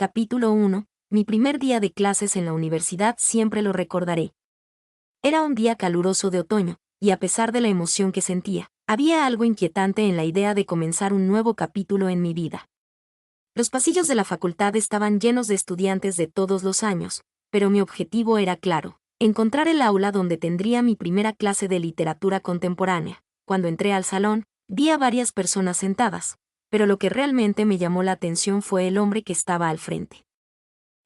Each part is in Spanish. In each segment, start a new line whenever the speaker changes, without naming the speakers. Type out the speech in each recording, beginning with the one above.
Capítulo 1. Mi primer día de clases en la universidad siempre lo recordaré. Era un día caluroso de otoño, y a pesar de la emoción que sentía, había algo inquietante en la idea de comenzar un nuevo capítulo en mi vida. Los pasillos de la facultad estaban llenos de estudiantes de todos los años, pero mi objetivo era claro: encontrar el aula donde tendría mi primera clase de literatura contemporánea. Cuando entré al salón, vi a varias personas sentadas, pero lo que realmente me llamó la atención fue el hombre que estaba al frente.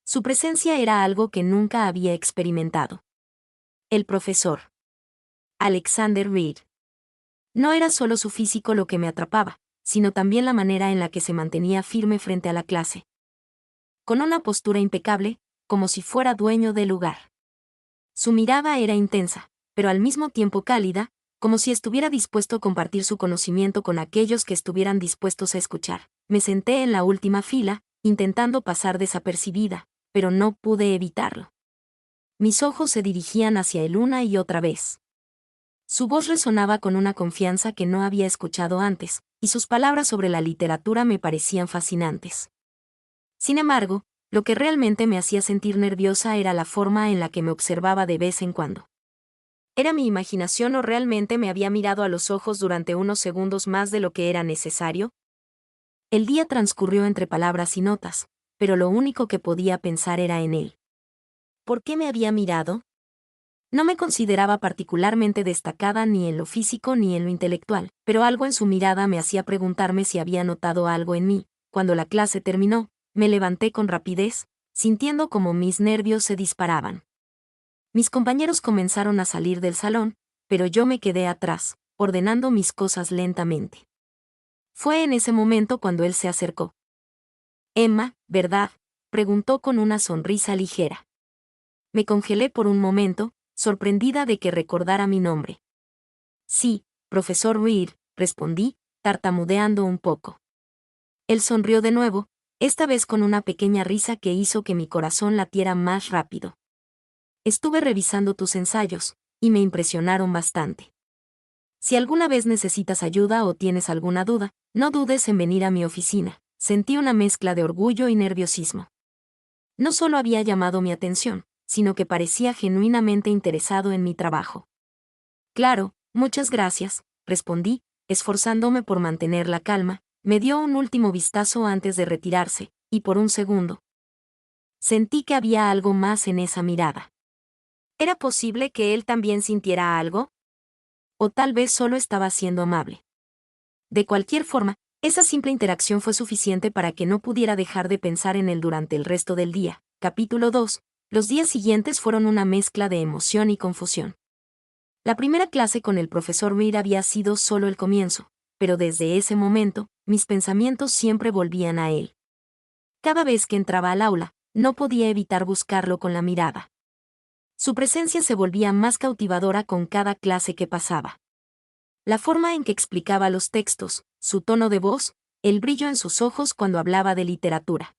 Su presencia era algo que nunca había experimentado. El profesor Alexander Reed. No era solo su físico lo que me atrapaba, sino también la manera en la que se mantenía firme frente a la clase. Con una postura impecable, como si fuera dueño del lugar. Su mirada era intensa, pero al mismo tiempo cálida, como si estuviera dispuesto a compartir su conocimiento con aquellos que estuvieran dispuestos a escuchar. Me senté en la última fila, intentando pasar desapercibida, pero no pude evitarlo. Mis ojos se dirigían hacia él una y otra vez. Su voz resonaba con una confianza que no había escuchado antes, y sus palabras sobre la literatura me parecían fascinantes. Sin embargo, lo que realmente me hacía sentir nerviosa era la forma en la que me observaba de vez en cuando. ¿Era mi imaginación o realmente me había mirado a los ojos durante unos segundos más de lo que era necesario? El día transcurrió entre palabras y notas, pero lo único que podía pensar era en él. ¿Por qué me había mirado? No me consideraba particularmente destacada ni en lo físico ni en lo intelectual, pero algo en su mirada me hacía preguntarme si había notado algo en mí. Cuando la clase terminó, me levanté con rapidez, sintiendo como mis nervios se disparaban. Mis compañeros comenzaron a salir del salón, pero yo me quedé atrás, ordenando mis cosas lentamente. Fue en ese momento cuando él se acercó. «Emma, ¿verdad?», preguntó con una sonrisa ligera. Me congelé por un momento, sorprendida de que recordara mi nombre. «Sí, profesor Reed», respondí, tartamudeando un poco. Él sonrió de nuevo, esta vez con una pequeña risa que hizo que mi corazón latiera más rápido. «Estuve revisando tus ensayos, y me impresionaron bastante. Si alguna vez necesitas ayuda o tienes alguna duda, no dudes en venir a mi oficina». Sentí una mezcla de orgullo y nerviosismo. No solo había llamado mi atención, sino que parecía genuinamente interesado en mi trabajo. «Claro, muchas gracias», respondí, esforzándome por mantener la calma. Me dio un último vistazo antes de retirarse, y por un segundo sentí que había algo más en esa mirada. ¿Era posible que él también sintiera algo? ¿O tal vez solo estaba siendo amable? De cualquier forma, esa simple interacción fue suficiente para que no pudiera dejar de pensar en él durante el resto del día. Capítulo 2. Los días siguientes fueron una mezcla de emoción y confusión. La primera clase con el profesor Reed había sido solo el comienzo, pero desde ese momento, mis pensamientos siempre volvían a él. Cada vez que entraba al aula, no podía evitar buscarlo con la mirada. Su presencia se volvía más cautivadora con cada clase que pasaba. La forma en que explicaba los textos, su tono de voz, el brillo en sus ojos cuando hablaba de literatura.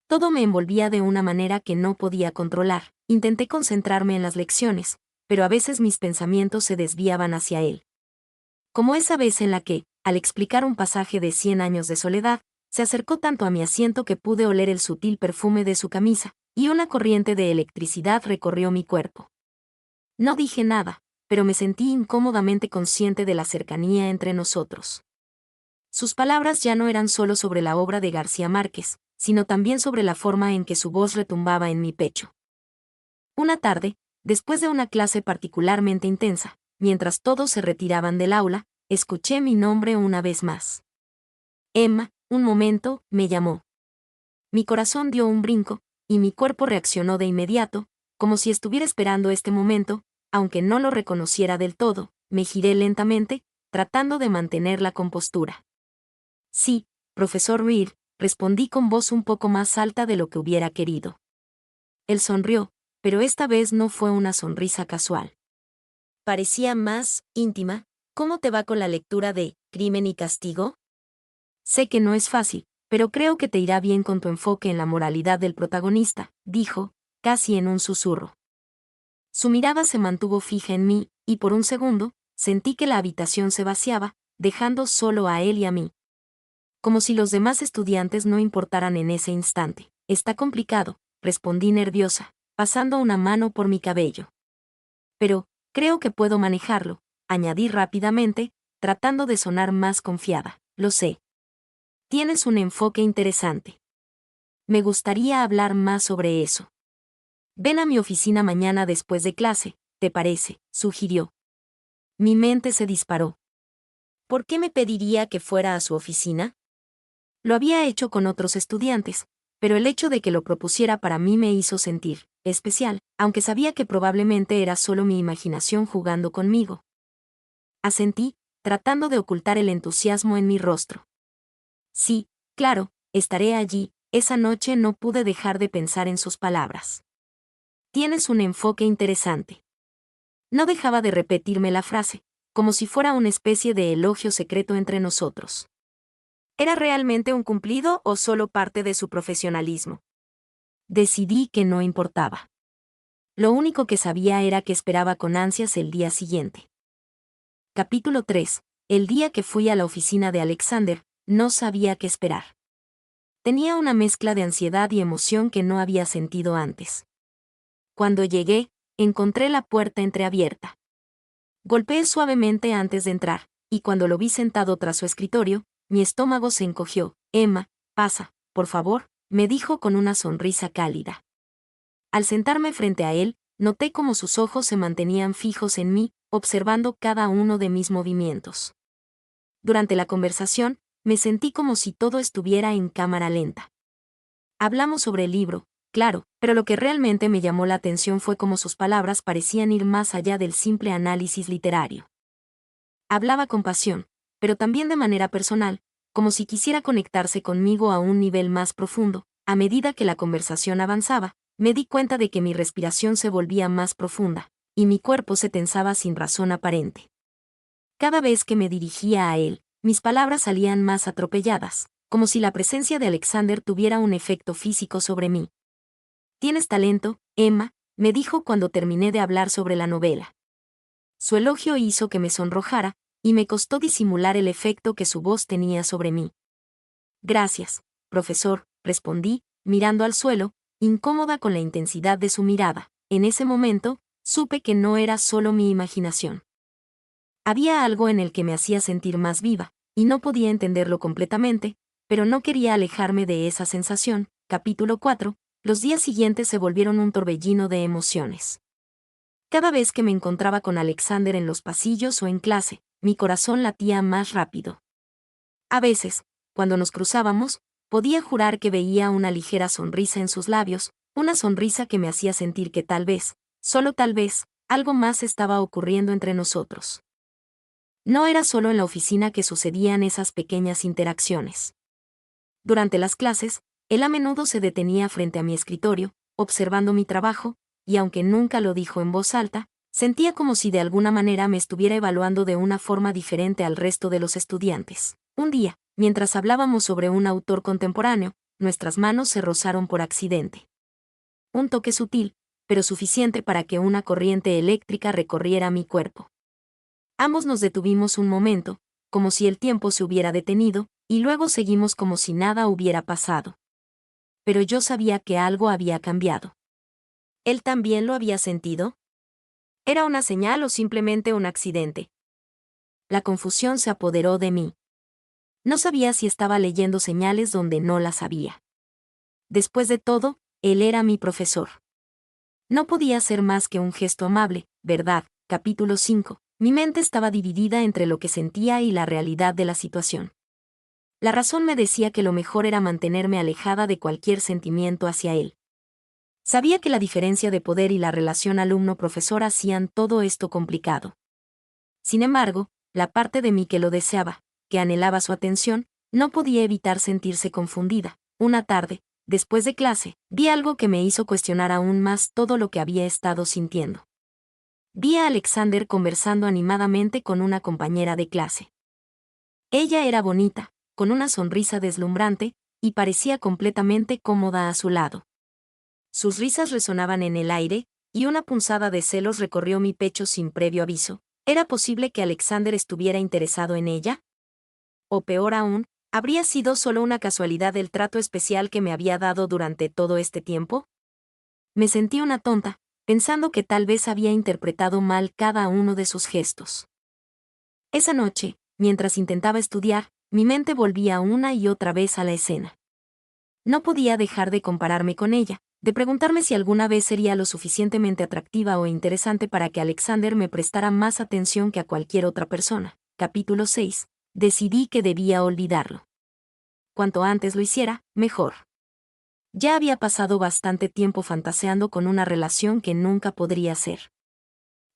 Todo me envolvía de una manera que no podía controlar. Intenté concentrarme en las lecciones, pero a veces mis pensamientos se desviaban hacia él. Como esa vez en la que, al explicar un pasaje de 100 años de soledad, se acercó tanto a mi asiento que pude oler el sutil perfume de su camisa, y una corriente de electricidad recorrió mi cuerpo. No dije nada, pero me sentí incómodamente consciente de la cercanía entre nosotros. Sus palabras ya no eran solo sobre la obra de García Márquez, sino también sobre la forma en que su voz retumbaba en mi pecho. Una tarde, después de una clase particularmente intensa, mientras todos se retiraban del aula, escuché mi nombre una vez más. «Emma, un momento», me llamó. Mi corazón dio un brinco, y mi cuerpo reaccionó de inmediato, como si estuviera esperando este momento. Aunque no lo reconociera del todo, me giré lentamente, tratando de mantener la compostura. «Sí, profesor Reed», respondí con voz un poco más alta de lo que hubiera querido. Él sonrió, pero esta vez no fue una sonrisa casual. Parecía más íntima. «¿Cómo te va con la lectura de Crimen y Castigo? Sé que no es fácil, pero creo que te irá bien con tu enfoque en la moralidad del protagonista», dijo, casi en un susurro. Su mirada se mantuvo fija en mí, y por un segundo, sentí que la habitación se vaciaba, dejando solo a él y a mí. Como si los demás estudiantes no importaran en ese instante. Está complicado, respondí nerviosa, pasando una mano por mi cabello. Pero, creo que puedo manejarlo, añadí rápidamente, tratando de sonar más confiada. Lo sé. Tienes un enfoque interesante. Me gustaría hablar más sobre eso. Ven a mi oficina mañana después de clase, ¿te parece?, sugirió. Mi mente se disparó. ¿Por qué me pediría que fuera a su oficina? Lo había hecho con otros estudiantes, pero el hecho de que lo propusiera para mí me hizo sentir especial, aunque sabía que probablemente era solo mi imaginación jugando conmigo. Asentí, tratando de ocultar el entusiasmo en mi rostro. Sí, claro, estaré allí. Esa noche no pude dejar de pensar en sus palabras. Tienes un enfoque interesante. No dejaba de repetirme la frase, como si fuera una especie de elogio secreto entre nosotros. ¿Era realmente un cumplido o solo parte de su profesionalismo? Decidí que no importaba. Lo único que sabía era que esperaba con ansias el día siguiente. Capítulo 3. El día que fui a la oficina de Alexander, no sabía qué esperar. Tenía una mezcla de ansiedad y emoción que no había sentido antes. Cuando llegué, encontré la puerta entreabierta. Golpeé suavemente antes de entrar, y cuando lo vi sentado tras su escritorio, mi estómago se encogió. Emma, pasa, por favor, me dijo con una sonrisa cálida. Al sentarme frente a él, noté cómo sus ojos se mantenían fijos en mí, observando cada uno de mis movimientos. Durante la conversación, me sentí como si todo estuviera en cámara lenta. Hablamos sobre el libro, claro, pero lo que realmente me llamó la atención fue cómo sus palabras parecían ir más allá del simple análisis literario. Hablaba con pasión, pero también de manera personal, como si quisiera conectarse conmigo a un nivel más profundo. A medida que la conversación avanzaba, me di cuenta de que mi respiración se volvía más profunda, y mi cuerpo se tensaba sin razón aparente. Cada vez que me dirigía a él, mis palabras salían más atropelladas, como si la presencia de Alexander tuviera un efecto físico sobre mí. Tienes talento, Emma, me dijo cuando terminé de hablar sobre la novela. Su elogio hizo que me sonrojara, y me costó disimular el efecto que su voz tenía sobre mí. Gracias, profesor, respondí, mirando al suelo, incómoda con la intensidad de su mirada. En ese momento, supe que no era solo mi imaginación. Había algo en el que me hacía sentir más viva, y no podía entenderlo completamente, pero no quería alejarme de esa sensación. Capítulo 4. Los días siguientes se volvieron un torbellino de emociones. Cada vez que me encontraba con Alexander en los pasillos o en clase, mi corazón latía más rápido. A veces, cuando nos cruzábamos, podía jurar que veía una ligera sonrisa en sus labios, una sonrisa que me hacía sentir que tal vez, solo tal vez, algo más estaba ocurriendo entre nosotros. No era solo en la oficina que sucedían esas pequeñas interacciones. Durante las clases, él a menudo se detenía frente a mi escritorio, observando mi trabajo, y aunque nunca lo dijo en voz alta, sentía como si de alguna manera me estuviera evaluando de una forma diferente al resto de los estudiantes. Un día, mientras hablábamos sobre un autor contemporáneo, nuestras manos se rozaron por accidente. Un toque sutil, pero suficiente para que una corriente eléctrica recorriera mi cuerpo. Ambos nos detuvimos un momento, como si el tiempo se hubiera detenido, y luego seguimos como si nada hubiera pasado. Pero yo sabía que algo había cambiado. ¿Él también lo había sentido? ¿Era una señal o simplemente un accidente? La confusión se apoderó de mí. No sabía si estaba leyendo señales donde no las había. Después de todo, él era mi profesor. No podía ser más que un gesto amable, ¿verdad? Capítulo 5. Mi mente estaba dividida entre lo que sentía y la realidad de la situación. La razón me decía que lo mejor era mantenerme alejada de cualquier sentimiento hacia él. Sabía que la diferencia de poder y la relación alumno-profesor hacían todo esto complicado. Sin embargo, la parte de mí que lo deseaba, que anhelaba su atención, no podía evitar sentirse confundida. Una tarde, después de clase, vi algo que me hizo cuestionar aún más todo lo que había estado sintiendo. Vi a Alexander conversando animadamente con una compañera de clase. Ella era bonita, con una sonrisa deslumbrante, y parecía completamente cómoda a su lado. Sus risas resonaban en el aire, y una punzada de celos recorrió mi pecho sin previo aviso. ¿Era posible que Alexander estuviera interesado en ella? O peor aún, ¿Habría sido solo una casualidad el trato especial que me había dado durante todo este tiempo? Me sentí una tonta, pensando que tal vez había interpretado mal cada uno de sus gestos. Esa noche, mientras intentaba estudiar, mi mente volvía una y otra vez a la escena. No podía dejar de compararme con ella, de preguntarme si alguna vez sería lo suficientemente atractiva o interesante para que Alexander me prestara más atención que a cualquier otra persona. Capítulo 6. Decidí que debía olvidarlo. Cuanto antes lo hiciera, mejor. Ya había pasado bastante tiempo fantaseando con una relación que nunca podría ser.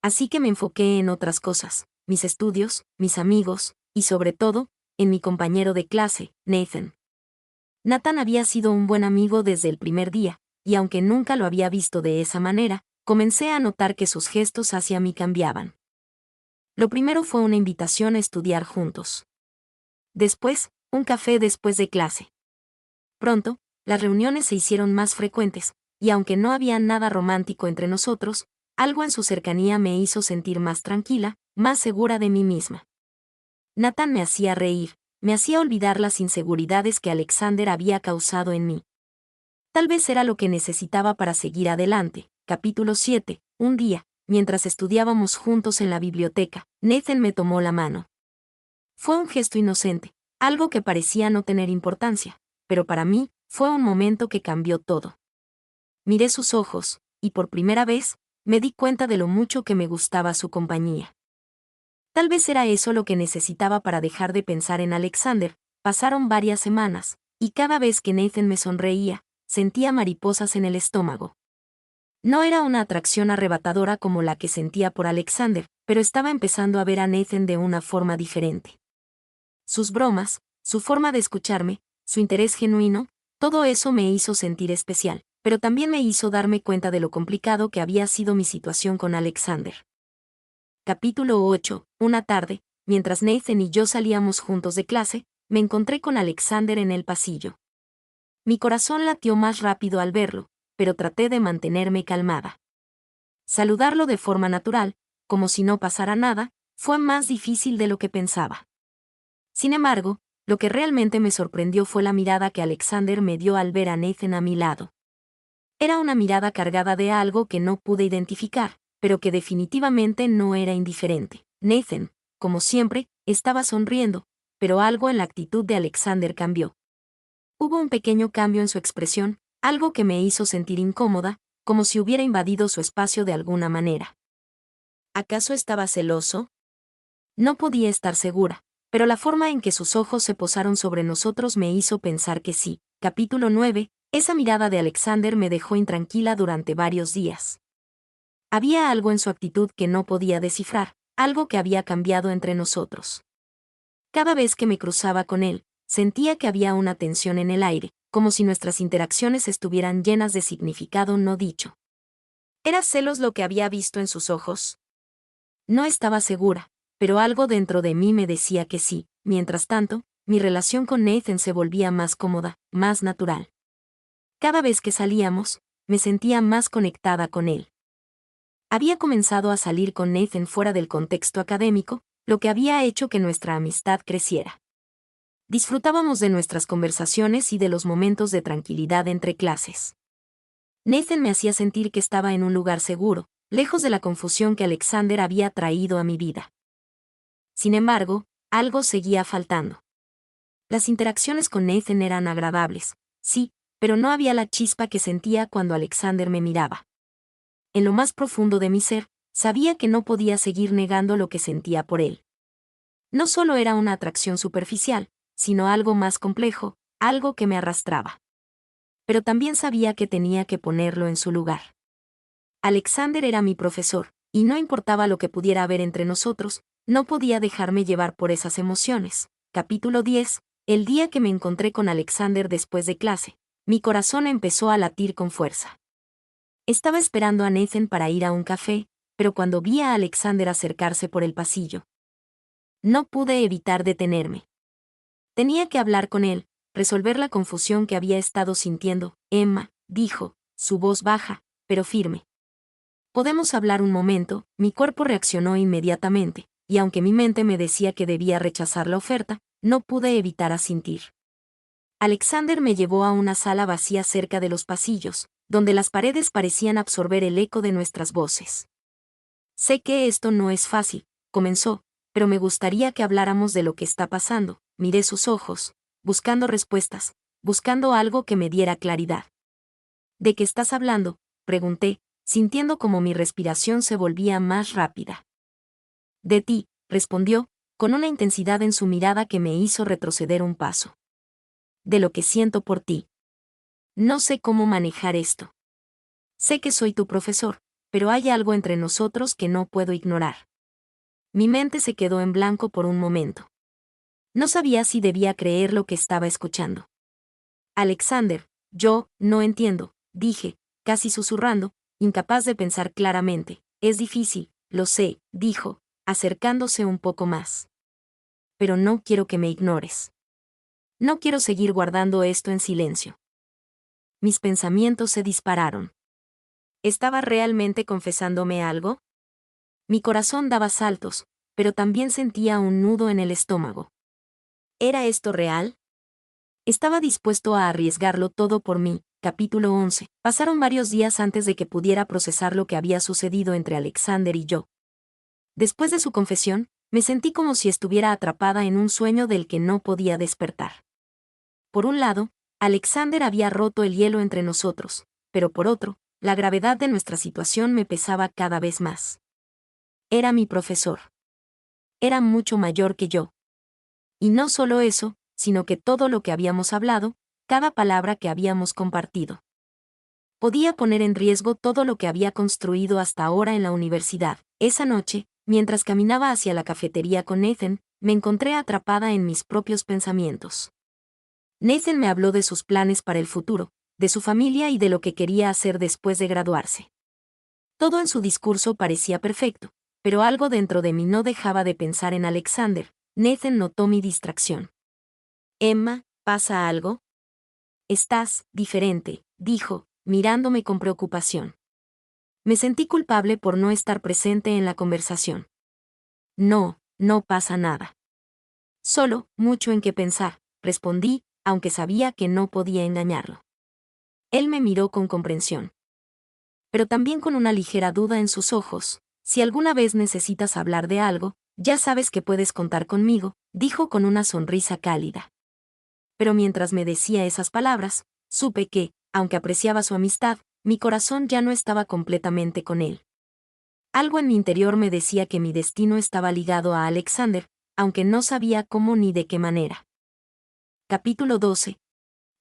Así que me enfoqué en otras cosas, mis estudios, mis amigos, y sobre todo, en mi compañero de clase, Nathan. Nathan había sido un buen amigo desde el primer día, y aunque nunca lo había visto de esa manera, comencé a notar que sus gestos hacia mí cambiaban. Lo primero fue una invitación a estudiar juntos. Después, un café después de clase. Pronto, las reuniones se hicieron más frecuentes, y aunque no había nada romántico entre nosotros, algo en su cercanía me hizo sentir más tranquila, más segura de mí misma. Nathan me hacía reír, me hacía olvidar las inseguridades que Alexander había causado en mí. Tal vez era lo que necesitaba para seguir adelante. Capítulo 7. Un día, mientras estudiábamos juntos en la biblioteca, Nathan me tomó la mano. Fue un gesto inocente, algo que parecía no tener importancia, pero para mí, fue un momento que cambió todo. Miré sus ojos, y por primera vez, me di cuenta de lo mucho que me gustaba su compañía. Tal vez era eso lo que necesitaba para dejar de pensar en Alexander. Pasaron varias semanas, y cada vez que Nathan me sonreía, sentía mariposas en el estómago. No era una atracción arrebatadora como la que sentía por Alexander, pero estaba empezando a ver a Nathan de una forma diferente. Sus bromas, su forma de escucharme, su interés genuino, todo eso me hizo sentir especial, pero también me hizo darme cuenta de lo complicado que había sido mi situación con Alexander. Capítulo 8. Una tarde, mientras Nathan y yo salíamos juntos de clase, me encontré con Alexander en el pasillo. Mi corazón latió más rápido al verlo, pero traté de mantenerme calmada. Saludarlo de forma natural, como si no pasara nada, fue más difícil de lo que pensaba. Sin embargo, lo que realmente me sorprendió fue la mirada que Alexander me dio al ver a Nathan a mi lado. Era una mirada cargada de algo que no pude identificar, pero que definitivamente no era indiferente. Nathan, como siempre, estaba sonriendo, pero algo en la actitud de Alexander cambió. Hubo un pequeño cambio en su expresión, algo que me hizo sentir incómoda, como si hubiera invadido su espacio de alguna manera. ¿Acaso estaba celoso? No podía estar segura, pero la forma en que sus ojos se posaron sobre nosotros me hizo pensar que sí. Capítulo 9. Esa mirada de Alexander me dejó intranquila durante varios días. Había algo en su actitud que no podía descifrar, algo que había cambiado entre nosotros. Cada vez que me cruzaba con él, sentía que había una tensión en el aire, como si nuestras interacciones estuvieran llenas de significado no dicho. ¿Era celos lo que había visto en sus ojos? No estaba segura, pero algo dentro de mí me decía que sí. Mientras tanto, mi relación con Nathan se volvía más cómoda, más natural. Cada vez que salíamos, me sentía más conectada con él. Había comenzado a salir con Nathan fuera del contexto académico, lo que había hecho que nuestra amistad creciera. Disfrutábamos de nuestras conversaciones y de los momentos de tranquilidad entre clases. Nathan me hacía sentir que estaba en un lugar seguro, lejos de la confusión que Alexander había traído a mi vida. Sin embargo, algo seguía faltando. Las interacciones con Nathan eran agradables, sí, pero no había la chispa que sentía cuando Alexander me miraba. En lo más profundo de mi ser, sabía que no podía seguir negando lo que sentía por él. No solo era una atracción superficial, sino algo más complejo, algo que me arrastraba. Pero también sabía que tenía que ponerlo en su lugar. Alexander era mi profesor, y no importaba lo que pudiera haber entre nosotros, no podía dejarme llevar por esas emociones. Capítulo 10. El día que me encontré con Alexander después de clase, mi corazón empezó a latir con fuerza. Estaba esperando a Nathan para ir a un café, pero cuando vi a Alexander acercarse por el pasillo, no pude evitar detenerme. Tenía que hablar con él, resolver la confusión que había estado sintiendo. Emma, dijo, su voz baja, pero firme. ¿Podemos hablar un momento? Mi cuerpo reaccionó inmediatamente, y aunque mi mente me decía que debía rechazar la oferta, no pude evitar asentir. Alexander me llevó a una sala vacía cerca de los pasillos, donde las paredes parecían absorber el eco de nuestras voces. Sé que esto no es fácil, comenzó, pero me gustaría que habláramos de lo que está pasando. Miré sus ojos, buscando respuestas, buscando algo que me diera claridad. ¿De qué estás hablando?, pregunté, sintiendo como mi respiración se volvía más rápida. De ti, respondió, con una intensidad en su mirada que me hizo retroceder un paso. De lo que siento por ti. No sé cómo manejar esto. Sé que soy tu profesor, pero hay algo entre nosotros que no puedo ignorar. Mi mente se quedó en blanco por un momento. No sabía si debía creer lo que estaba escuchando. Alexander, yo no entiendo, dije, casi susurrando, incapaz de pensar claramente. Es difícil, lo sé, dijo, acercándose un poco más. Pero no quiero que me ignores. No quiero seguir guardando esto en silencio. Mis pensamientos se dispararon. ¿Estaba realmente confesándome algo? Mi corazón daba saltos, pero también sentía un nudo en el estómago. ¿Era esto real? Estaba dispuesto a arriesgarlo todo por mí. Capítulo 11. Pasaron varios días antes de que pudiera procesar lo que había sucedido entre Alexander y yo. Después de su confesión, me sentí como si estuviera atrapada en un sueño del que no podía despertar. Por un lado, Alexander había roto el hielo entre nosotros, pero por otro, la gravedad de nuestra situación me pesaba cada vez más. Era mi profesor. Era mucho mayor que yo. Y no solo eso, sino que todo lo que habíamos hablado, cada palabra que habíamos compartido. Podía poner en riesgo todo lo que había construido hasta ahora en la universidad. Esa noche, mientras caminaba hacia la cafetería con Nathan, me encontré atrapada en mis propios pensamientos. Nathan me habló de sus planes para el futuro, de su familia y de lo que quería hacer después de graduarse. Todo en su discurso parecía perfecto, pero algo dentro de mí no dejaba de pensar en Alexander. Nathan notó mi distracción. Emma, ¿pasa algo? Estás diferente, dijo, mirándome con preocupación. Me sentí culpable por no estar presente en la conversación. No, no pasa nada. Solo, mucho en qué pensar, respondí, aunque sabía que no podía engañarlo. Él me miró con comprensión. Pero también con una ligera duda en sus ojos. Si alguna vez necesitas hablar de algo, ya sabes que puedes contar conmigo, dijo con una sonrisa cálida. Pero mientras me decía esas palabras, supe que, aunque apreciaba su amistad, mi corazón ya no estaba completamente con él. Algo en mi interior me decía que mi destino estaba ligado a Alexander, aunque no sabía cómo ni de qué manera. Capítulo 12.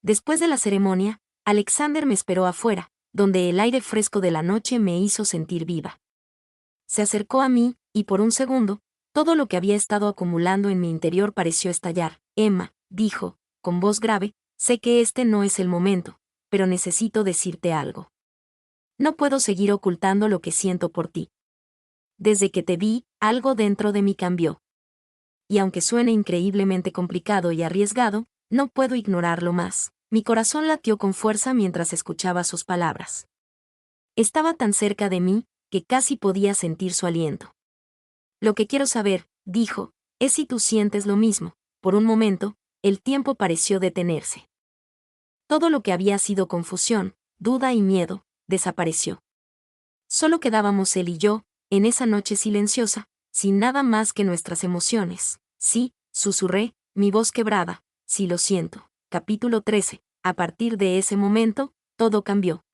Después de la ceremonia, Alexander me esperó afuera, donde el aire fresco de la noche me hizo sentir viva. Se acercó a mí, y por un segundo, todo lo que había estado acumulando en mi interior pareció estallar. Emma, dijo, con voz grave, sé que este no es el momento, pero necesito decirte algo. No puedo seguir ocultando lo que siento por ti. Desde que te vi, algo dentro de mí cambió. Y aunque suene increíblemente complicado y arriesgado, no puedo ignorarlo más. Mi corazón latió con fuerza mientras escuchaba sus palabras. Estaba tan cerca de mí, que casi podía sentir su aliento. Lo que quiero saber, dijo, es si tú sientes lo mismo. Por un momento, el tiempo pareció detenerse. Todo lo que había sido confusión, duda y miedo, desapareció. Solo quedábamos él y yo, en esa noche silenciosa, sin nada más que nuestras emociones. Sí, susurré, mi voz quebrada, sí lo siento. Capítulo 13. A partir de ese momento, todo cambió.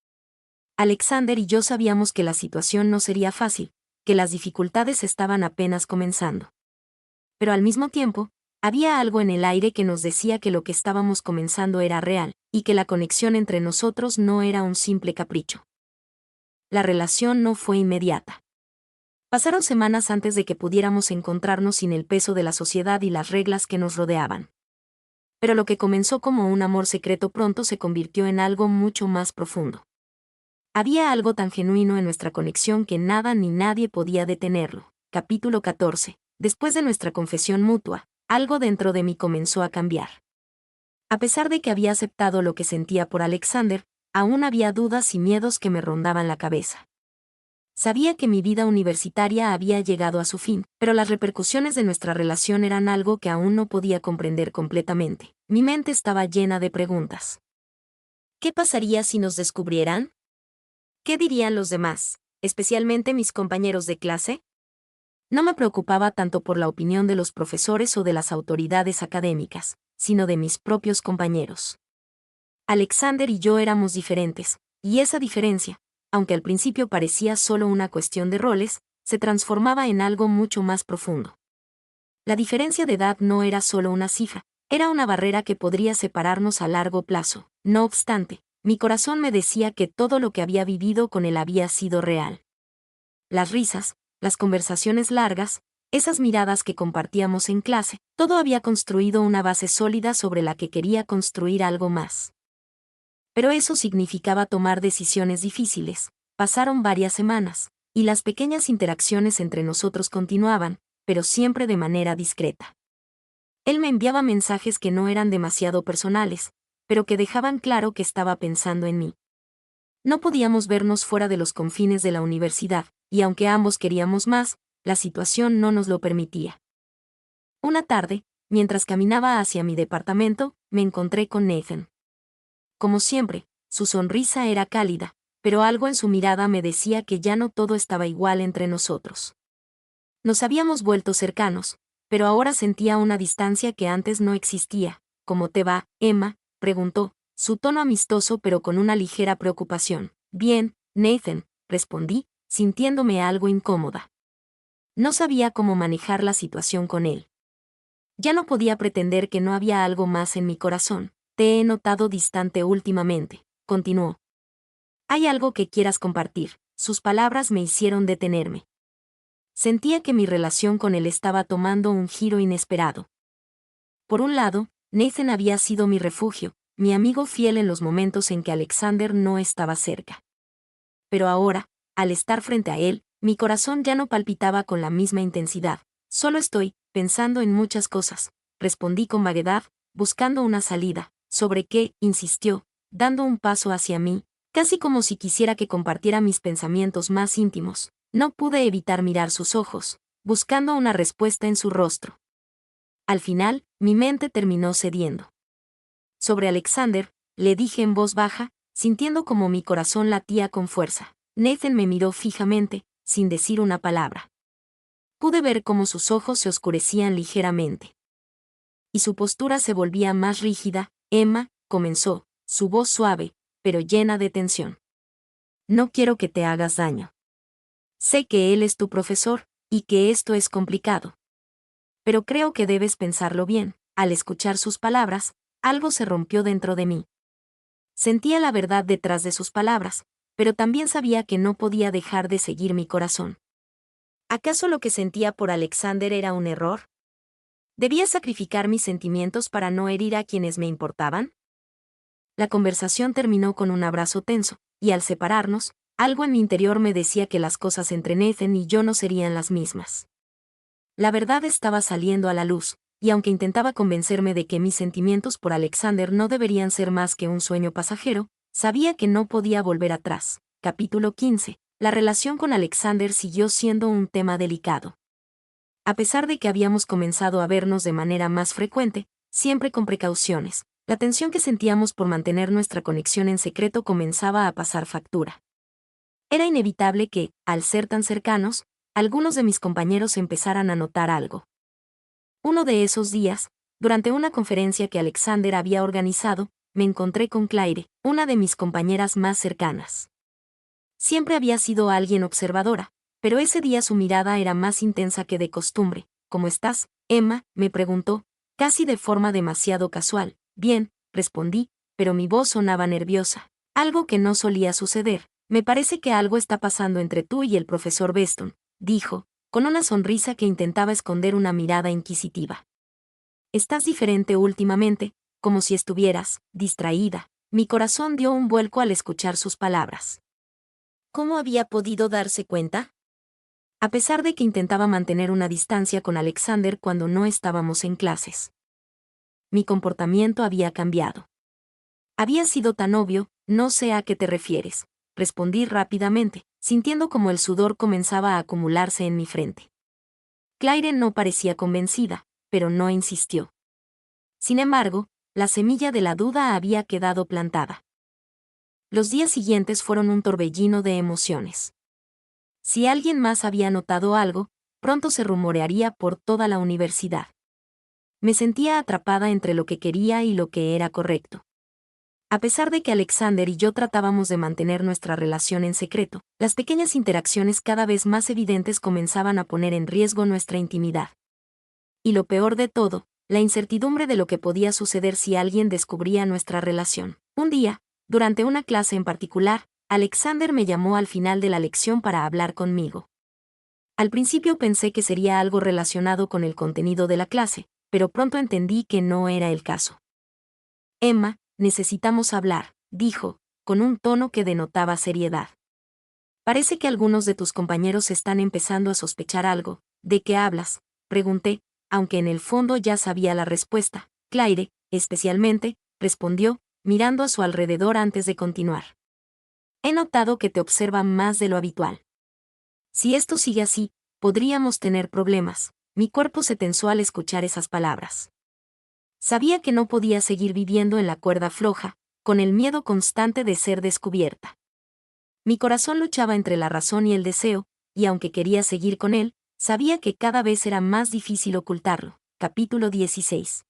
Alexander y yo sabíamos que la situación no sería fácil, que las dificultades estaban apenas comenzando. Pero al mismo tiempo, había algo en el aire que nos decía que lo que estábamos comenzando era real, y que la conexión entre nosotros no era un simple capricho. La relación no fue inmediata. Pasaron semanas antes de que pudiéramos encontrarnos sin el peso de la sociedad y las reglas que nos rodeaban. Pero lo que comenzó como un amor secreto pronto se convirtió en algo mucho más profundo. Había algo tan genuino en nuestra conexión que nada ni nadie podía detenerlo. Capítulo 14. Después de nuestra confesión mutua, algo dentro de mí comenzó a cambiar. A pesar de que había aceptado lo que sentía por Alexander, aún había dudas y miedos que me rondaban la cabeza. Sabía que mi vida universitaria había llegado a su fin, pero las repercusiones de nuestra relación eran algo que aún no podía comprender completamente. Mi mente estaba llena de preguntas. ¿Qué pasaría si nos descubrieran? ¿Qué dirían los demás, especialmente mis compañeros de clase? No me preocupaba tanto por la opinión de los profesores o de las autoridades académicas, sino de mis propios compañeros. Alexander y yo éramos diferentes, y esa diferencia, aunque al principio parecía solo una cuestión de roles, se transformaba en algo mucho más profundo. La diferencia de edad no era solo una cifra, era una barrera que podría separarnos a largo plazo. No obstante, mi corazón me decía que todo lo que había vivido con él había sido real. Las risas, las conversaciones largas, esas miradas que compartíamos en clase, todo había construido una base sólida sobre la que quería construir algo más. Pero eso significaba tomar decisiones difíciles. Pasaron varias semanas, y las pequeñas interacciones entre nosotros continuaban, pero siempre de manera discreta. Él me enviaba mensajes que no eran demasiado personales, pero que dejaban claro que estaba pensando en mí. No podíamos vernos fuera de los confines de la universidad, y aunque ambos queríamos más, la situación no nos lo permitía. Una tarde, mientras caminaba hacia mi departamento, me encontré con Nathan. Como siempre, su sonrisa era cálida, pero algo en su mirada me decía que ya no todo estaba igual entre nosotros. Nos habíamos vuelto cercanos, pero ahora sentía una distancia que antes no existía. ¿Cómo te va, Emma?, preguntó, su tono amistoso pero con una ligera preocupación. Bien, Nathan, respondí, sintiéndome algo incómoda. No sabía cómo manejar la situación con él. Ya no podía pretender que no había algo más en mi corazón. Te he notado distante últimamente, continuó. ¿Hay algo que quieras compartir? Sus palabras me hicieron detenerme. Sentía que mi relación con él estaba tomando un giro inesperado. Por un lado, Nathan había sido mi refugio, mi amigo fiel en los momentos en que Alexander no estaba cerca. Pero ahora, al estar frente a él, mi corazón ya no palpitaba con la misma intensidad. Solo estoy pensando en muchas cosas, respondí con vaguedad, buscando una salida. ¿Sobre qué?, insistió, dando un paso hacia mí, casi como si quisiera que compartiera mis pensamientos más íntimos. No pude evitar mirar sus ojos, buscando una respuesta en su rostro. Al final, mi mente terminó cediendo. Sobre Alexander, le dije en voz baja, sintiendo como mi corazón latía con fuerza. Nathan me miró fijamente, sin decir una palabra. Pude ver cómo sus ojos se oscurecían ligeramente. Y su postura se volvía más rígida. Emma, comenzó, su voz suave, pero llena de tensión. No quiero que te hagas daño. Sé que él es tu profesor, y que esto es complicado. Pero creo que debes pensarlo bien. Al escuchar sus palabras, algo se rompió dentro de mí. Sentía la verdad detrás de sus palabras, pero también sabía que no podía dejar de seguir mi corazón. ¿Acaso lo que sentía por Alexander era un error? ¿Debía sacrificar mis sentimientos para no herir a quienes me importaban? La conversación terminó con un abrazo tenso, y al separarnos, algo en mi interior me decía que las cosas entre Nathan y yo no serían las mismas. La verdad estaba saliendo a la luz, y aunque intentaba convencerme de que mis sentimientos por Alexander no deberían ser más que un sueño pasajero, sabía que no podía volver atrás. Capítulo 15. La relación con Alexander siguió siendo un tema delicado. A pesar de que habíamos comenzado a vernos de manera más frecuente, siempre con precauciones, la tensión que sentíamos por mantener nuestra conexión en secreto comenzaba a pasar factura. Era inevitable que, al ser tan cercanos, algunos de mis compañeros empezaran a notar algo. Uno de esos días, durante una conferencia que Alexander había organizado, me encontré con Claire, una de mis compañeras más cercanas. Siempre había sido alguien observadora, pero ese día su mirada era más intensa que de costumbre. ¿Cómo estás, Emma?, me preguntó, casi de forma demasiado casual. Bien, respondí, pero mi voz sonaba nerviosa. Algo que no solía suceder. Me parece que algo está pasando entre tú y el profesor Beston, dijo, con una sonrisa que intentaba esconder una mirada inquisitiva. Estás diferente últimamente, como si estuvieras distraída. Mi corazón dio un vuelco al escuchar sus palabras. ¿Cómo había podido darse cuenta? A pesar de que intentaba mantener una distancia con Alexander cuando no estábamos en clases. Mi comportamiento había cambiado. Había sido tan obvio, no sé a qué te refieres, respondí rápidamente, sintiendo como el sudor comenzaba a acumularse en mi frente. Claire no parecía convencida, pero no insistió. Sin embargo, la semilla de la duda había quedado plantada. Los días siguientes fueron un torbellino de emociones. Si alguien más había notado algo, pronto se rumorearía por toda la universidad. Me sentía atrapada entre lo que quería y lo que era correcto. A pesar de que Alexander y yo tratábamos de mantener nuestra relación en secreto, las pequeñas interacciones cada vez más evidentes comenzaban a poner en riesgo nuestra intimidad. Y lo peor de todo, la incertidumbre de lo que podía suceder si alguien descubría nuestra relación. Un día, durante una clase en particular, Alexander me llamó al final de la lección para hablar conmigo. Al principio pensé que sería algo relacionado con el contenido de la clase, pero pronto entendí que no era el caso. Emma, necesitamos hablar, dijo, con un tono que denotaba seriedad. Parece que algunos de tus compañeros están empezando a sospechar algo. ¿De qué hablas?, pregunté, aunque en el fondo ya sabía la respuesta. Claire, especialmente, respondió, mirando a su alrededor antes de continuar. He notado que te observa más de lo habitual. Si esto sigue así, podríamos tener problemas. Mi cuerpo se tensó al escuchar esas palabras. Sabía que no podía seguir viviendo en la cuerda floja, con el miedo constante de ser descubierta. Mi corazón luchaba entre la razón y el deseo, y aunque quería seguir con él, sabía que cada vez era más difícil ocultarlo. Capítulo 16.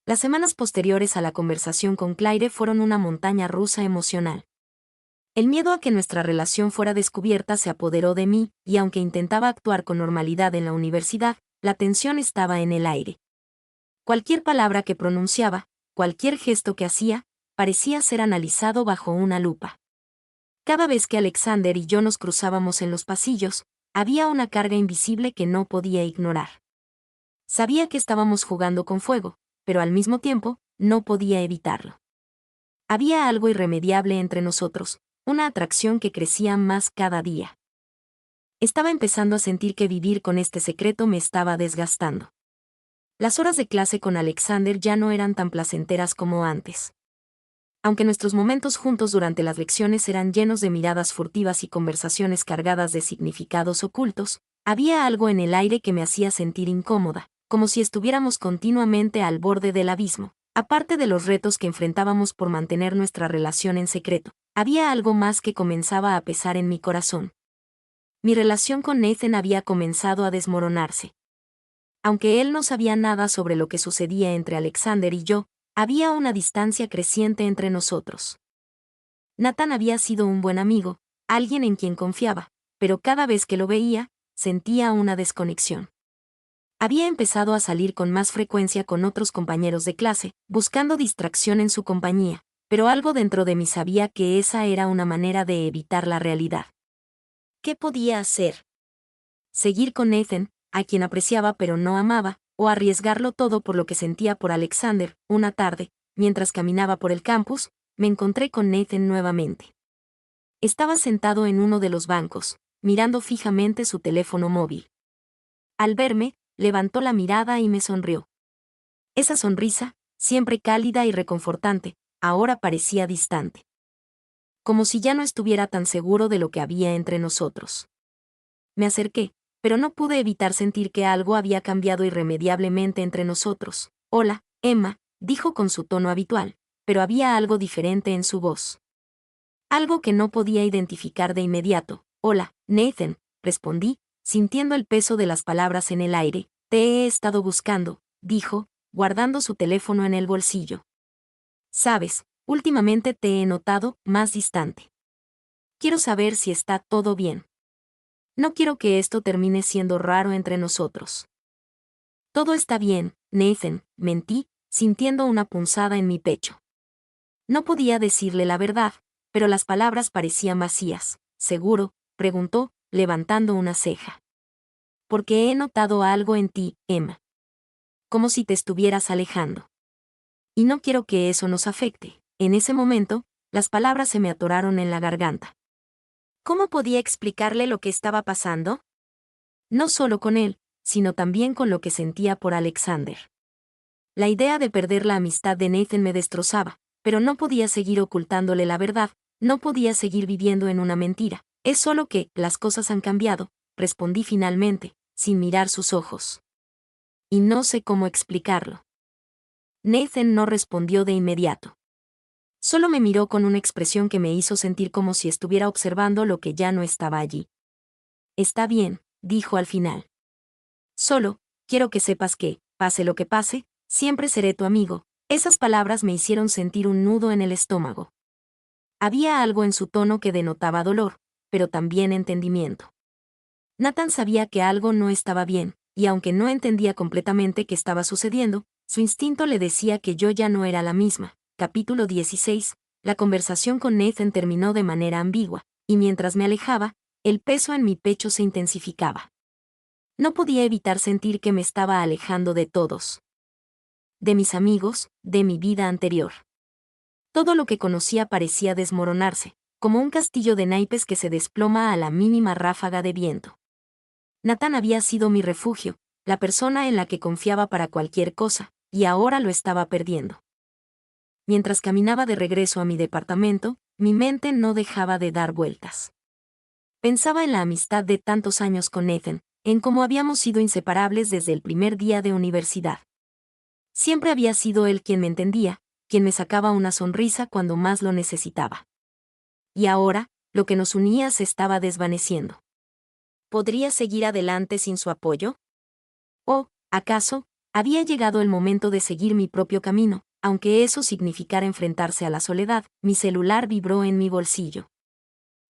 Las semanas posteriores a la conversación con Claire fueron una montaña rusa emocional. El miedo a que nuestra relación fuera descubierta se apoderó de mí, y aunque intentaba actuar con normalidad en la universidad, la tensión estaba en el aire. Cualquier palabra que pronunciaba, cualquier gesto que hacía, parecía ser analizado bajo una lupa. Cada vez que Alexander y yo nos cruzábamos en los pasillos, había una carga invisible que no podía ignorar. Sabía que estábamos jugando con fuego, pero al mismo tiempo, no podía evitarlo. Había algo irremediable entre nosotros, una atracción que crecía más cada día. Estaba empezando a sentir que vivir con este secreto me estaba desgastando. Las horas de clase con Alexander ya no eran tan placenteras como antes. Aunque nuestros momentos juntos durante las lecciones eran llenos de miradas furtivas y conversaciones cargadas de significados ocultos, había algo en el aire que me hacía sentir incómoda, como si estuviéramos continuamente al borde del abismo. Aparte de los retos que enfrentábamos por mantener nuestra relación en secreto, había algo más que comenzaba a pesar en mi corazón. Mi relación con Nathan había comenzado a desmoronarse. Aunque él no sabía nada sobre lo que sucedía entre Alexander y yo, había una distancia creciente entre nosotros. Nathan había sido un buen amigo, alguien en quien confiaba, pero cada vez que lo veía, sentía una desconexión. Había empezado a salir con más frecuencia con otros compañeros de clase, buscando distracción en su compañía, pero algo dentro de mí sabía que esa era una manera de evitar la realidad. ¿Qué podía hacer? Seguir con Nathan, a quien apreciaba pero no amaba, o arriesgarlo todo por lo que sentía por Alexander. Una tarde, mientras caminaba por el campus, me encontré con Nathan nuevamente. Estaba sentado en uno de los bancos, mirando fijamente su teléfono móvil. Al verme, levantó la mirada y me sonrió. Esa sonrisa, siempre cálida y reconfortante, ahora parecía distante. Como si ya no estuviera tan seguro de lo que había entre nosotros. Me acerqué, pero no pude evitar sentir que algo había cambiado irremediablemente entre nosotros. Hola, Emma, dijo con su tono habitual, pero había algo diferente en su voz. Algo que no podía identificar de inmediato. Hola, Nathan, respondí, sintiendo el peso de las palabras en el aire. Te he estado buscando, dijo, guardando su teléfono en el bolsillo. Sabes, últimamente te he notado más distante. Quiero saber si está todo bien. No quiero que esto termine siendo raro entre nosotros. Todo está bien, Nathan, mentí, sintiendo una punzada en mi pecho. No podía decirle la verdad, pero las palabras parecían vacías. ¿Seguro?, preguntó, levantando una ceja. Porque he notado algo en ti, Emma. Como si te estuvieras alejando. Y no quiero que eso nos afecte. En ese momento, las palabras se me atoraron en la garganta. ¿Cómo podía explicarle lo que estaba pasando? No solo con él, sino también con lo que sentía por Alexander. La idea de perder la amistad de Nathan me destrozaba, pero no podía seguir ocultándole la verdad, No podía seguir viviendo en una mentira. Es solo que las cosas han cambiado, respondí finalmente, sin mirar sus ojos. Y no sé cómo explicarlo. Nathan no respondió de inmediato. Solo me miró con una expresión que me hizo sentir como si estuviera observando lo que ya no estaba allí. Está bien, dijo al final. Solo, quiero que sepas que, pase lo que pase, siempre seré tu amigo. Esas palabras me hicieron sentir un nudo en el estómago. Había algo en su tono que denotaba dolor, pero también entendimiento. Nathan sabía que algo no estaba bien, y aunque no entendía completamente qué estaba sucediendo, su instinto le decía que yo ya no era la misma. Capítulo 16. La conversación con Nathan terminó de manera ambigua, y mientras me alejaba, el peso en mi pecho se intensificaba. No podía evitar sentir que me estaba alejando de todos. De mis amigos, de mi vida anterior. Todo lo que conocía parecía desmoronarse, como un castillo de naipes que se desploma a la mínima ráfaga de viento. Nathan había sido mi refugio, la persona en la que confiaba para cualquier cosa, y ahora lo estaba perdiendo. Mientras caminaba de regreso a mi departamento, mi mente no dejaba de dar vueltas. Pensaba en la amistad de tantos años con Nathan, en cómo habíamos sido inseparables desde el primer día de universidad. Siempre había sido él quien me entendía, quien me sacaba una sonrisa cuando más lo necesitaba. Y ahora, lo que nos unía se estaba desvaneciendo. ¿Podría seguir adelante sin su apoyo? ¿O, acaso, había llegado el momento de seguir mi propio camino, aunque eso significara enfrentarse a la soledad? Mi celular vibró en mi bolsillo.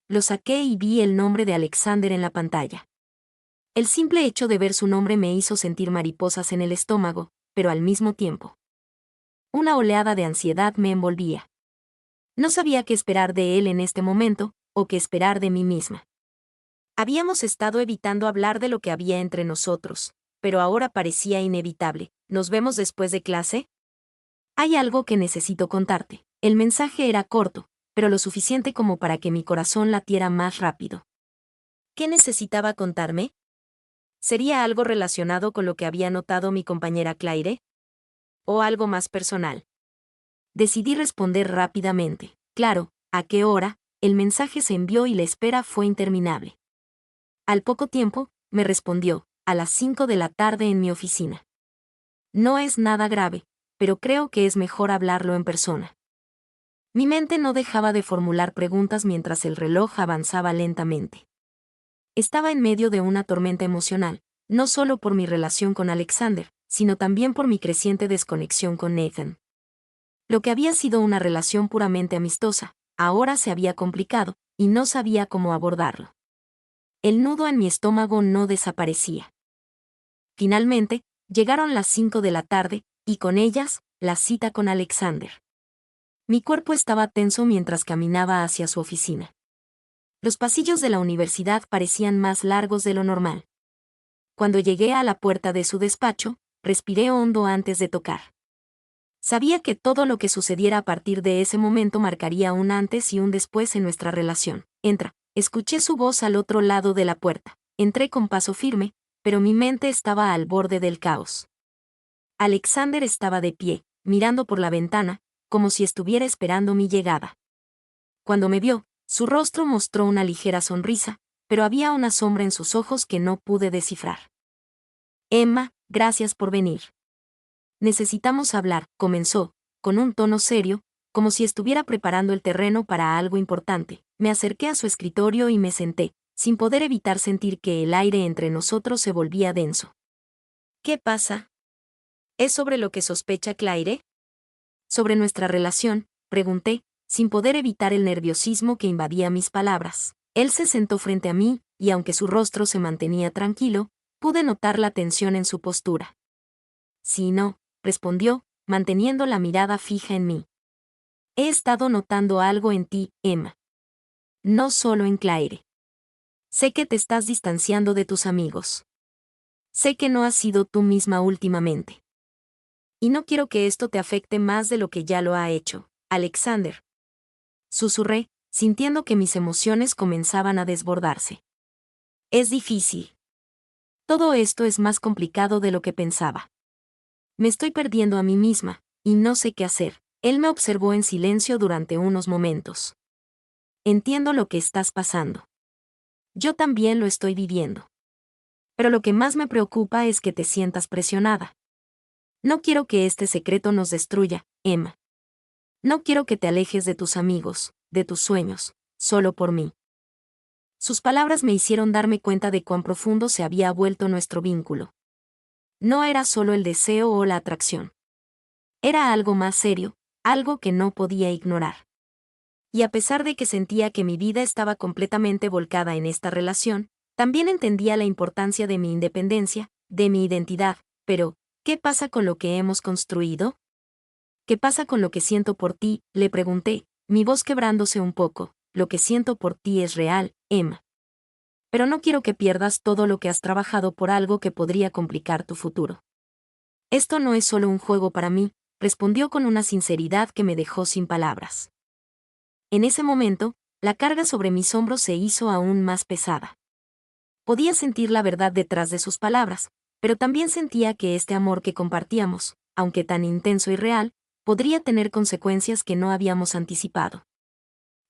Lo saqué y vi el nombre de Alexander en la pantalla. El simple hecho de ver su nombre me hizo sentir mariposas en el estómago, pero al mismo tiempo. Una oleada de ansiedad me envolvía. No sabía qué esperar de él en este momento, o qué esperar de mí misma. Habíamos estado evitando hablar de lo que había entre nosotros, pero ahora parecía inevitable. ¿Nos vemos después de clase? Hay algo que necesito contarte. El mensaje era corto, pero lo suficiente como para que mi corazón latiera más rápido. ¿Qué necesitaba contarme? ¿Sería algo relacionado con lo que había notado mi compañera Claire? ¿O algo más personal? Decidí responder rápidamente. Claro, ¿a qué hora? El mensaje se envió y la espera fue interminable. Al poco tiempo, me respondió, a las 5 de la tarde en mi oficina. No es nada grave, pero creo que es mejor hablarlo en persona. Mi mente no dejaba de formular preguntas mientras el reloj avanzaba lentamente. Estaba en medio de una tormenta emocional, no solo por mi relación con Alexander, sino también por mi creciente desconexión con Nathan. Lo que había sido una relación puramente amistosa, ahora se había complicado, y no sabía cómo abordarlo. El nudo en mi estómago no desaparecía. Finalmente, llegaron las 5 de la tarde, y con ellas, la cita con Alexander. Mi cuerpo estaba tenso mientras caminaba hacia su oficina. Los pasillos de la universidad parecían más largos de lo normal. Cuando llegué a la puerta de su despacho, respiré hondo antes de tocar. Sabía que todo lo que sucediera a partir de ese momento marcaría un antes y un después en nuestra relación. Entra. Escuché su voz al otro lado de la puerta. Entré con paso firme, pero mi mente estaba al borde del caos. Alexander estaba de pie, mirando por la ventana, como si estuviera esperando mi llegada. Cuando me vio, su rostro mostró una ligera sonrisa, pero había una sombra en sus ojos que no pude descifrar. Emma, gracias por venir. Necesitamos hablar, comenzó, con un tono serio, como si estuviera preparando el terreno para algo importante. Me acerqué a su escritorio y me senté, sin poder evitar sentir que el aire entre nosotros se volvía denso. ¿Qué pasa? ¿Es sobre lo que sospecha Claire? Sobre nuestra relación, pregunté, sin poder evitar el nerviosismo que invadía mis palabras. Él se sentó frente a mí, y aunque su rostro se mantenía tranquilo, pude notar la tensión en su postura. Sí, no, respondió, manteniendo la mirada fija en mí. He estado notando algo en ti, Emma. No solo en Claire. Sé que te estás distanciando de tus amigos. Sé que no has sido tú misma últimamente. Y no quiero que esto te afecte más de lo que ya lo ha hecho, Alexander. Susurré, sintiendo que mis emociones comenzaban a desbordarse. Es difícil. Todo esto es más complicado de lo que pensaba. Me estoy perdiendo a mí misma, y no sé qué hacer. Él me observó en silencio durante unos momentos. entiendo lo que estás pasando. Yo también lo estoy viviendo. Pero lo que más me preocupa es que te sientas presionada. No quiero que este secreto nos destruya, Emma. No quiero que te alejes de tus amigos, de tus sueños, solo por mí. Sus palabras me hicieron darme cuenta de cuán profundo se había vuelto nuestro vínculo. No era solo el deseo o la atracción. Era algo más serio, algo que no podía ignorar. Y a pesar de que sentía que mi vida estaba completamente volcada en esta relación, también entendía la importancia de mi independencia, de mi identidad, pero, ¿qué pasa con lo que hemos construido? ¿Qué pasa con lo que siento por ti?, le pregunté, mi voz quebrándose un poco. Lo que siento por ti es real, Emma. Pero no quiero que pierdas todo lo que has trabajado por algo que podría complicar tu futuro. Esto no es solo un juego para mí, respondió con una sinceridad que me dejó sin palabras. En ese momento, la carga sobre mis hombros se hizo aún más pesada. Podía sentir la verdad detrás de sus palabras, pero también sentía que este amor que compartíamos, aunque tan intenso y real, podría tener consecuencias que no habíamos anticipado.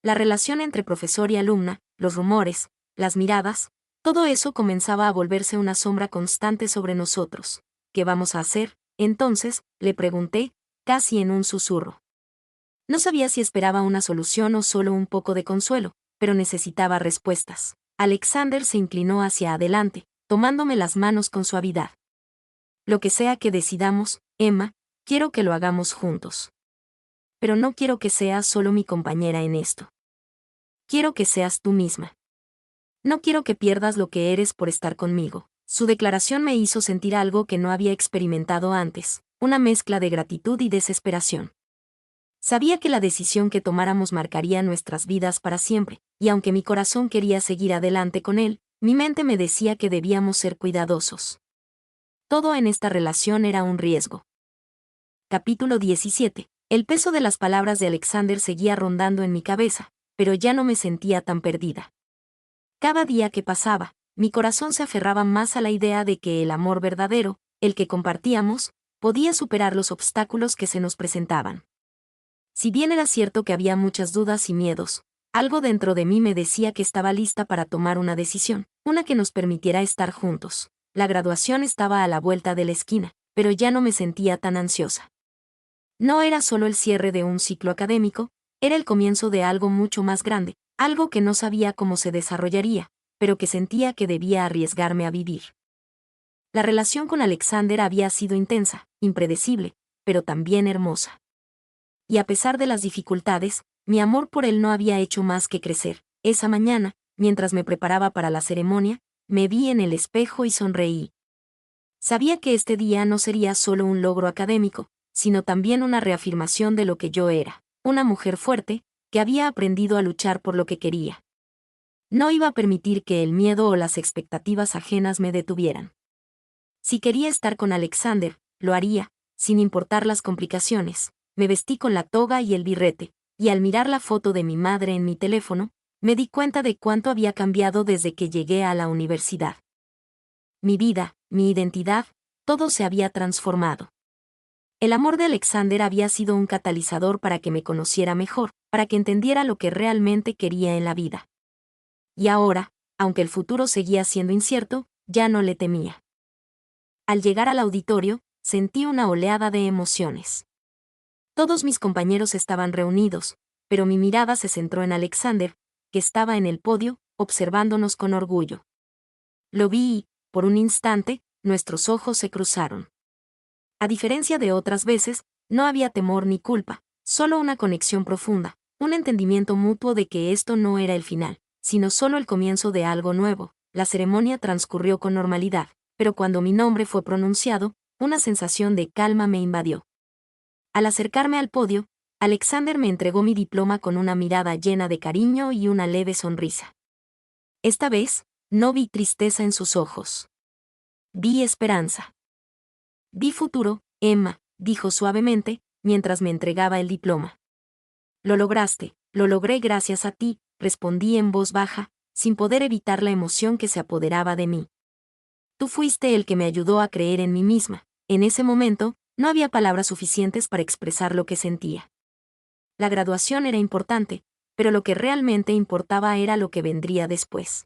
La relación entre profesor y alumna, los rumores, las miradas, todo eso comenzaba a volverse una sombra constante sobre nosotros. ¿Qué vamos a hacer, entonces?, le pregunté, casi en un susurro. No sabía si esperaba una solución o solo un poco de consuelo, pero necesitaba respuestas. Alexander se inclinó hacia adelante, tomándome las manos con suavidad. Lo que sea que decidamos, Emma, quiero que lo hagamos juntos. Pero no quiero que seas solo mi compañera en esto. Quiero que seas tú misma. No quiero que pierdas lo que eres por estar conmigo. Su declaración me hizo sentir algo que no había experimentado antes, una mezcla de gratitud y desesperación. Sabía que la decisión que tomáramos marcaría nuestras vidas para siempre, y aunque mi corazón quería seguir adelante con él, mi mente me decía que debíamos ser cuidadosos. Todo en esta relación era un riesgo. Capítulo 17. El peso de las palabras de Alexander seguía rondando en mi cabeza, pero ya no me sentía tan perdida. Cada día que pasaba, mi corazón se aferraba más a la idea de que el amor verdadero, el que compartíamos, podía superar los obstáculos que se nos presentaban. Si bien era cierto que había muchas dudas y miedos, algo dentro de mí me decía que estaba lista para tomar una decisión, una que nos permitiera estar juntos. La graduación estaba a la vuelta de la esquina, pero ya no me sentía tan ansiosa. No era solo el cierre de un ciclo académico, era el comienzo de algo mucho más grande, algo que no sabía cómo se desarrollaría, pero que sentía que debía arriesgarme a vivir. La relación con Alexander había sido intensa, impredecible, pero también hermosa. Y a pesar de las dificultades, mi amor por él no había hecho más que crecer. Esa mañana, mientras me preparaba para la ceremonia, me vi en el espejo y sonreí. Sabía que este día no sería solo un logro académico, sino también una reafirmación de lo que yo era, una mujer fuerte, que había aprendido a luchar por lo que quería. No iba a permitir que el miedo o las expectativas ajenas me detuvieran. Si quería estar con Alexander, lo haría, sin importar las complicaciones. Me vestí con la toga y el birrete, y al mirar la foto de mi madre en mi teléfono, me di cuenta de cuánto había cambiado desde que llegué a la universidad. Mi vida, mi identidad, todo se había transformado. El amor de Alexander había sido un catalizador para que me conociera mejor, para que entendiera lo que realmente quería en la vida. Y ahora, aunque el futuro seguía siendo incierto, ya no le temía. Al llegar al auditorio, sentí una oleada de emociones. Todos mis compañeros estaban reunidos, pero mi mirada se centró en Alexander, que estaba en el podio, observándonos con orgullo. Lo vi y, por un instante, nuestros ojos se cruzaron. A diferencia de otras veces, no había temor ni culpa, solo una conexión profunda, un entendimiento mutuo de que esto no era el final, sino solo el comienzo de algo nuevo. La ceremonia transcurrió con normalidad, pero cuando mi nombre fue pronunciado, una sensación de calma me invadió. Al acercarme al podio, Alexander me entregó mi diploma con una mirada llena de cariño y una leve sonrisa. Esta vez, no vi tristeza en sus ojos. Vi esperanza. Vi futuro, Emma, dijo suavemente, mientras me entregaba el diploma. Lo lograste, lo logré gracias a ti, respondí en voz baja, sin poder evitar la emoción que se apoderaba de mí. Tú fuiste el que me ayudó a creer en mí misma. En ese momento, no había palabras suficientes para expresar lo que sentía. La graduación era importante, pero lo que realmente importaba era lo que vendría después.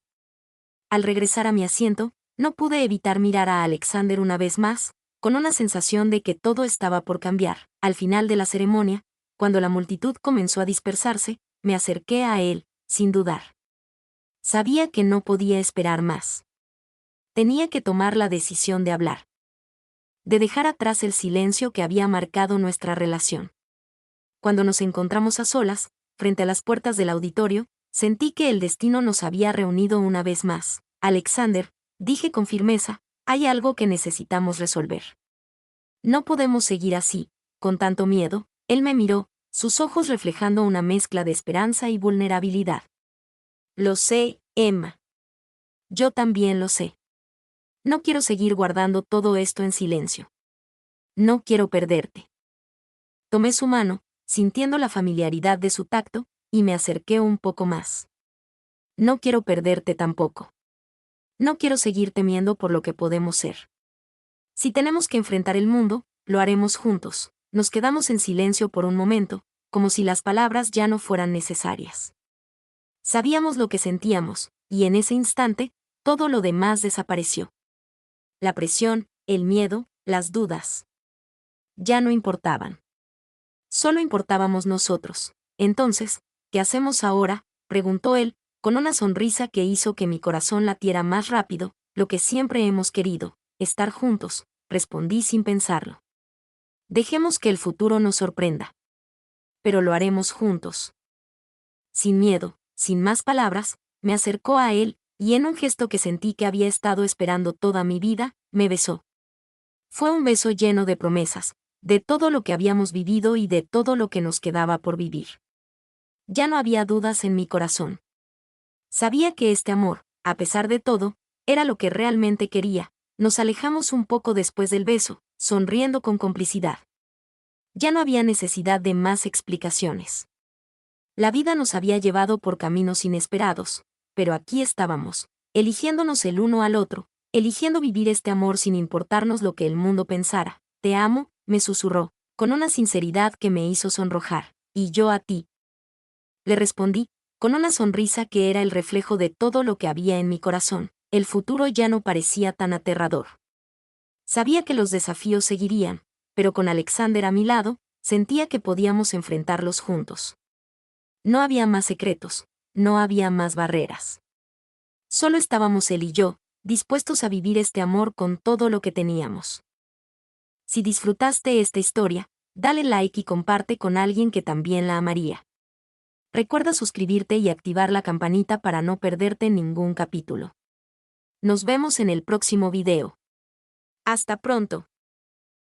Al regresar a mi asiento, no pude evitar mirar a Alexander una vez más, con una sensación de que todo estaba por cambiar. Al final de la ceremonia, cuando la multitud comenzó a dispersarse, me acerqué a él, sin dudar. Sabía que no podía esperar más. Tenía que tomar la decisión de hablar. De dejar atrás el silencio que había marcado nuestra relación. Cuando nos encontramos a solas, frente a las puertas del auditorio, sentí que el destino nos había reunido una vez más. Alexander, dije con firmeza, hay algo que necesitamos resolver. No podemos seguir así, con tanto miedo. Él me miró, sus ojos reflejando una mezcla de esperanza y vulnerabilidad. Lo sé, Emma. Yo también lo sé. No quiero seguir guardando todo esto en silencio. No quiero perderte. Tomé su mano, sintiendo la familiaridad de su tacto, y me acerqué un poco más. No quiero perderte tampoco. No quiero seguir temiendo por lo que podemos ser. Si tenemos que enfrentar el mundo, lo haremos juntos. Nos quedamos en silencio por un momento, como si las palabras ya no fueran necesarias. Sabíamos lo que sentíamos, y en ese instante, todo lo demás desapareció. La presión, el miedo, las dudas. Ya no importaban. Solo importábamos nosotros. Entonces, ¿qué hacemos ahora?, preguntó él, con una sonrisa que hizo que mi corazón latiera más rápido. Lo que siempre hemos querido, estar juntos, respondí sin pensarlo. Dejemos que el futuro nos sorprenda. Pero lo haremos juntos. Sin miedo, sin más palabras, me acercó a él, y en un gesto que sentí que había estado esperando toda mi vida, me besó. Fue un beso lleno de promesas, de todo lo que habíamos vivido y de todo lo que nos quedaba por vivir. Ya no había dudas en mi corazón. Sabía que este amor, a pesar de todo, era lo que realmente quería. Nos alejamos un poco después del beso, sonriendo con complicidad. Ya no había necesidad de más explicaciones. La vida nos había llevado por caminos inesperados, pero aquí estábamos, eligiéndonos el uno al otro, eligiendo vivir este amor sin importarnos lo que el mundo pensara. Te amo, me susurró, con una sinceridad que me hizo sonrojar. Y yo a ti. Le respondí, con una sonrisa que era el reflejo de todo lo que había en mi corazón. El futuro ya no parecía tan aterrador. Sabía que los desafíos seguirían, pero con Alexander a mi lado, sentía que podíamos enfrentarlos juntos. No había más secretos, no había más barreras. Solo estábamos él y yo, dispuestos a vivir este amor con todo lo que teníamos. Si disfrutaste esta historia, dale like y comparte con alguien que también la amaría. Recuerda suscribirte y activar la campanita para no perderte ningún capítulo. Nos vemos en el próximo video. Hasta pronto.